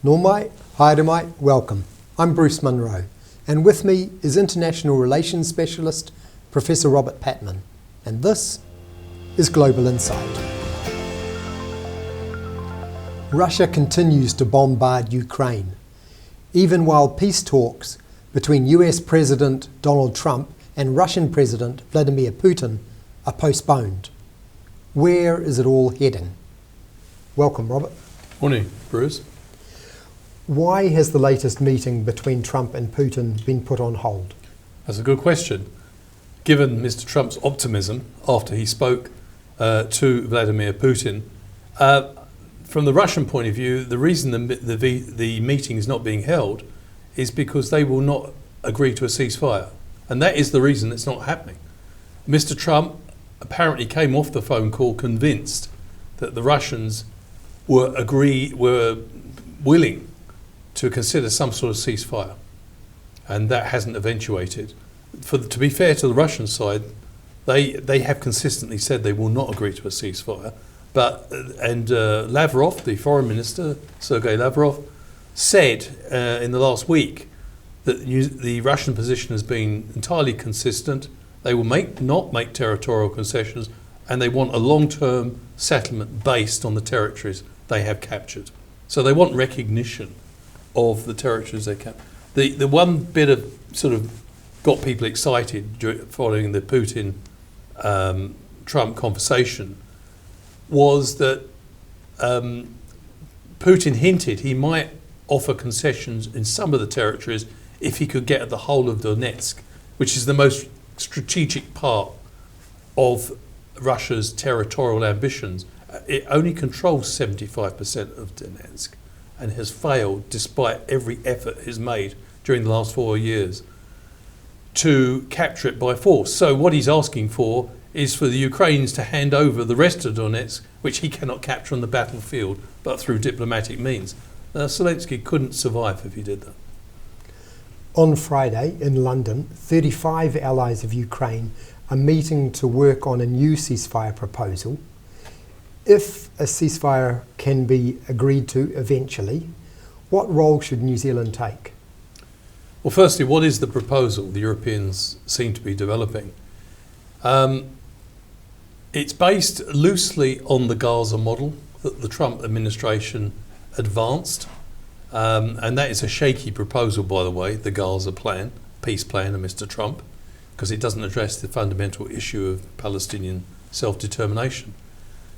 Nor mai, haere mai, welcome. I'm Bruce Munro, and with me is International Relations Specialist Professor Robert Patman, and this is Global Insight. Russia continues to bombard Ukraine, even while peace talks between US President Donald Trump and Russian President Vladimir Putin are postponed. Where is it all heading? Welcome, Robert. Morning, Bruce. Why has the latest meeting between Trump and Putin been put on hold? That's a good question. Given Mr. Trump's optimism after he spoke to Vladimir Putin, from the Russian point of view, the reason the meeting is not being held is because they will not agree to a ceasefire. And that is the reason it's not happening. Mr. Trump apparently came off the phone call convinced that the Russians were willing to consider some sort of ceasefire. And that hasn't eventuated. To be fair to the Russian side, they have consistently said they will not agree to a ceasefire. And Lavrov, the foreign minister, Sergei Lavrov, said in the last week that the Russian position has been entirely consistent. They will not make territorial concessions, and they want a long-term settlement based on the territories they have captured. So they want recognition of the territories they captured. The one bit of sort of got people excited following the Putin-Trump conversation was that Putin hinted he might offer concessions in some of the territories if he could get at the whole of Donetsk, which is the most strategic part of Russia's territorial ambitions. It only controls 75% of Donetsk and has failed, despite every effort he's made during the last 4 years, to capture it by force. So what he's asking for is for the Ukrainians to hand over the rest of Donetsk, which he cannot capture on the battlefield, but through diplomatic means. Zelensky couldn't survive if he did that. On Friday in London, 35 allies of Ukraine are meeting to work on a new ceasefire proposal. If a ceasefire can be agreed to eventually, what role should New Zealand take? Well, firstly, what is the proposal the Europeans seem to be developing? It's based loosely on the Gaza model that the Trump administration advanced. And that is a shaky proposal, by the way, the Gaza plan, peace plan of Mr. Trump, because it doesn't address the fundamental issue of Palestinian self-determination.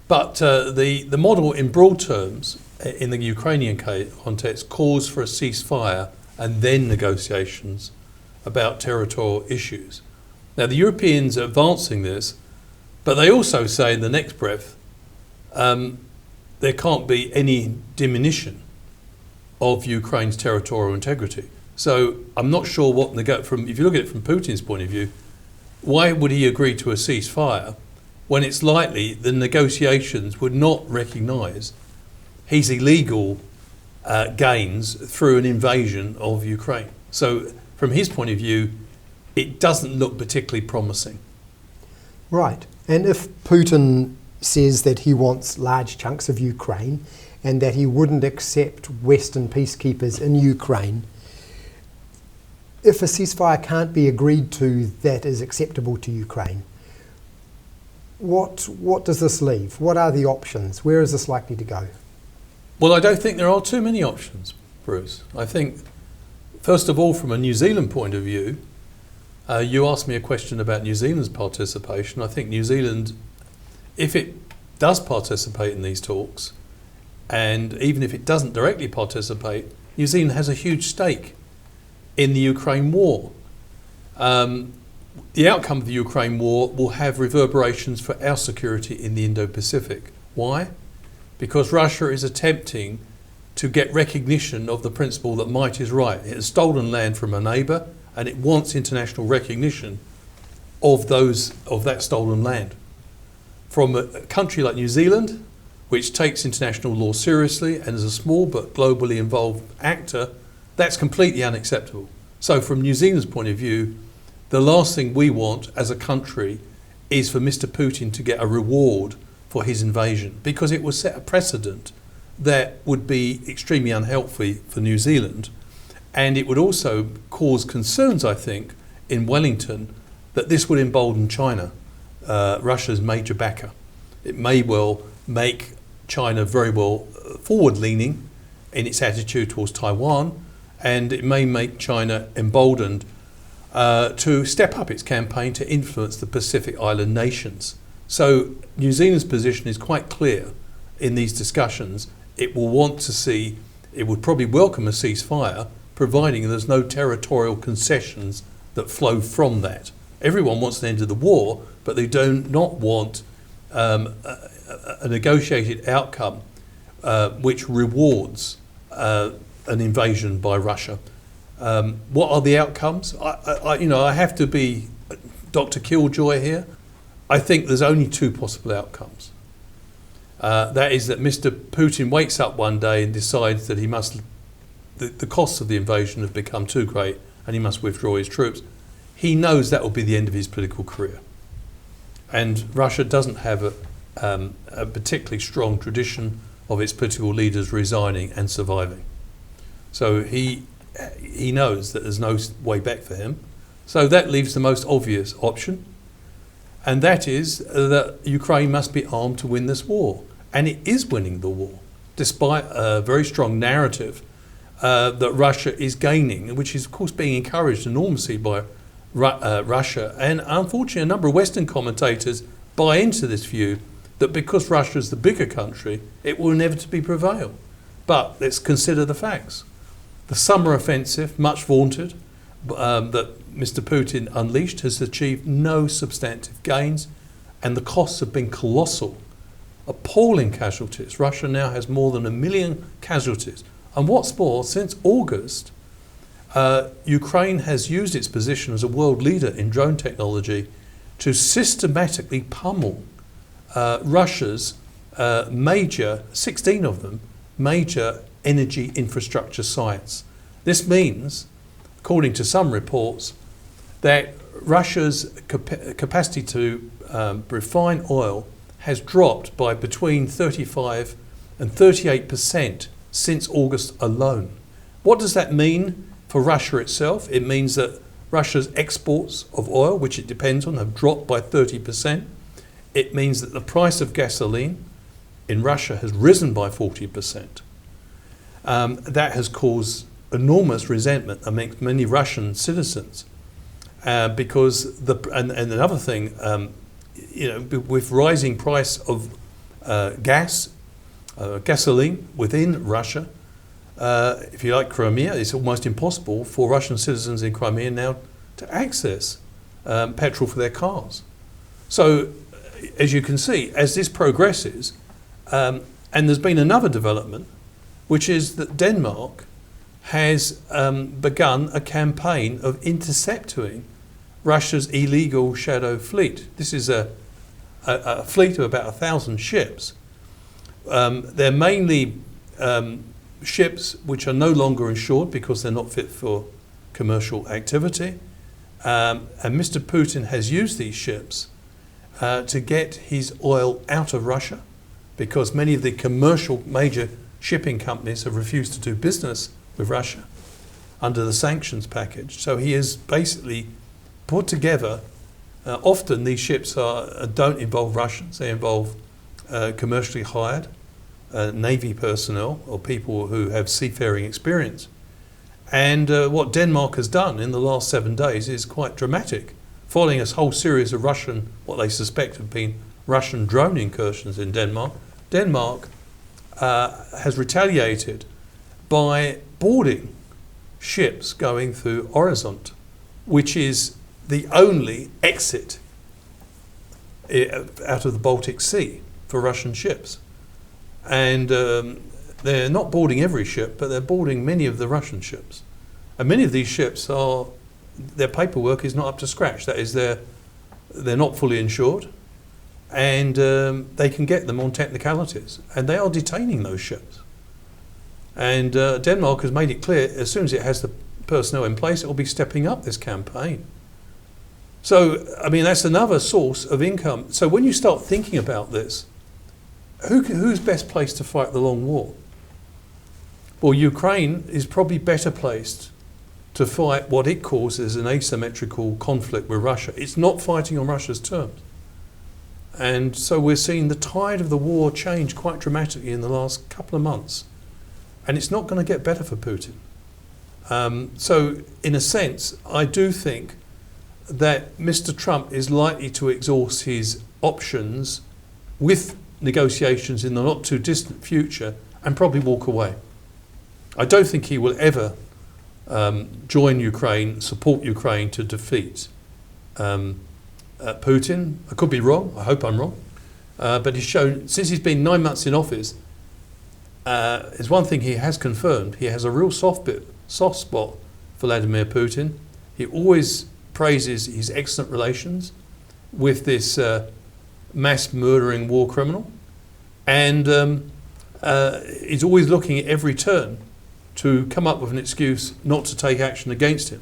But the model in broad terms, in the Ukrainian context, calls for a ceasefire and then negotiations about territorial issues. Now, the Europeans are advancing this, but they also say in the next breath, there can't be any diminution of Ukraine's territorial integrity. So I'm not sure if you look at it from Putin's point of view, why would he agree to a ceasefire when it's likely the negotiations would not recognise his illegal gains through an invasion of Ukraine? So from his point of view, it doesn't look particularly promising. Right, and if Putin says that he wants large chunks of Ukraine and that he wouldn't accept Western peacekeepers in Ukraine, if a ceasefire can't be agreed to that is acceptable to Ukraine, what does this leave? What are the options? Where is this likely to go? Well, I don't think there are too many options, Bruce. I think, first of all, from a New Zealand point of view, you asked me a question about New Zealand's participation. I think New Zealand, if it does participate in these talks, and even if it doesn't directly participate, New Zealand has a huge stake in the Ukraine war. The outcome of the Ukraine war will have reverberations for our security in the Indo-Pacific. Why? Because Russia is attempting to get recognition of the principle that might is right. It has stolen land from a neighbour, and it wants international recognition of that stolen land. From a country like New Zealand, which takes international law seriously and is a small but globally involved actor, that's completely unacceptable. So from New Zealand's point of view, the last thing we want as a country is for Mr. Putin to get a reward for his invasion, because it will set a precedent that would be extremely unhealthy for New Zealand, and it would also cause concerns, I think, in Wellington, that this would embolden China, Russia's major backer. It may well make China very well forward-leaning in its attitude towards Taiwan, and it may make China emboldened to step up its campaign to influence the Pacific Island nations. So New Zealand's position is quite clear in these discussions. It will want to see, it would probably welcome a ceasefire, providing there's no territorial concessions that flow from that. Everyone wants an end to the war, but they do not want a negotiated outcome which rewards an invasion by Russia. What are the outcomes? I have to be Dr. Killjoy here. I think there's only two possible outcomes. That is that Mr. Putin wakes up one day and decides that the costs of the invasion have become too great and he must withdraw his troops. He knows that will be the end of his political career. And Russia doesn't have a particularly strong tradition of its political leaders resigning and surviving. So he knows that there's no way back for him. So that leaves the most obvious option, and that is that Ukraine must be armed to win this war. And it is winning the war, despite a very strong narrative that Russia is gaining, which is of course being encouraged enormously by Russia. And unfortunately, a number of Western commentators buy into this view that because Russia is the bigger country, it will inevitably prevail. But let's consider the facts. The summer offensive, much vaunted, that Mr. Putin unleashed, has achieved no substantive gains, and the costs have been colossal. Appalling casualties. Russia now has more than 1 million casualties. And what's more, since August, Ukraine has used its position as a world leader in drone technology to systematically pummel Russia's major, 16 of them, major energy infrastructure sites. This means, according to some reports, that Russia's capacity to refine oil has dropped by between 35 and 38% since August alone. What does that mean for Russia itself? It means that Russia's exports of oil, which it depends on, have dropped by 30%. It means that the price of gasoline in Russia has risen by 40%. That has caused enormous resentment amongst many Russian citizens because and another thing, with rising price of gasoline within Russia, if you like Crimea, it's almost impossible for Russian citizens in Crimea now to access petrol for their cars. So, as you can see, as this progresses, and there's been another development, which is that Denmark has begun a campaign of intercepting Russia's illegal shadow fleet. This is a fleet of about 1,000 ships. They're mainly ships which are no longer insured because they're not fit for commercial activity. And Mr. Putin has used these ships to get his oil out of Russia because many of the commercial major shipping companies have refused to do business with Russia under the sanctions package. So he has basically put together, often these ships don't involve Russians, they involve commercially hired Navy personnel or people who have seafaring experience. And what Denmark has done in the last 7 days is quite dramatic, following a whole series of what they suspect have been Russian drone incursions in Denmark. Denmark has retaliated by boarding ships going through Øresund, which is the only exit out of the Baltic Sea for Russian ships. And they're not boarding every ship, but they're boarding many of the Russian ships. And many of these ships their paperwork is not up to scratch. That is, they're not fully insured, and they can get them on technicalities, and they are detaining those ships. And Denmark has made it clear, as soon as it has the personnel in place, it will be stepping up this campaign. So, I mean, that's another source of income. So when you start thinking about this, who's best placed to fight the long war? Well, Ukraine is probably better placed to fight what it calls as an asymmetrical conflict with Russia. It's not fighting on Russia's terms. And so we're seeing the tide of the war change quite dramatically in the last couple of months. And it's not going to get better for Putin. So in a sense, I do think that Mr. Trump is likely to exhaust his options with negotiations in the not too distant future and probably walk away. I don't think he will ever join Ukraine, support Ukraine to defeat Putin. I could be wrong. I hope I'm wrong. But he's shown, since he's been 9 months in office, there's one thing he has confirmed. He has a real soft spot for Vladimir Putin. He always praises his excellent relations with this mass murdering war criminal. And he's always looking at every turn to come up with an excuse not to take action against him.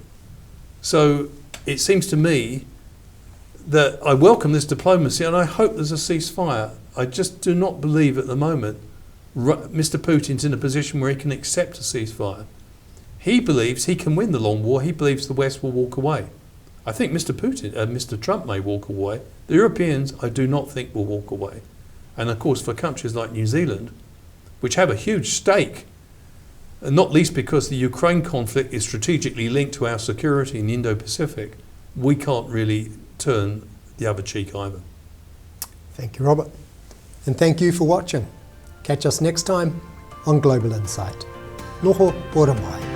So it seems to me that I welcome this diplomacy and I hope there's a ceasefire. I just do not believe at the moment Mr. Putin's in a position where he can accept a ceasefire. He believes he can win the long war. He believes the West will walk away. I think Mr. Trump may walk away. The Europeans, I do not think, will walk away. And of course, for countries like New Zealand, which have a huge stake, and not least because the Ukraine conflict is strategically linked to our security in the Indo-Pacific, we can't really turn the other cheek either. Thank you, Robert. And thank you for watching. Catch us next time on Global Insight. Noho ora mai.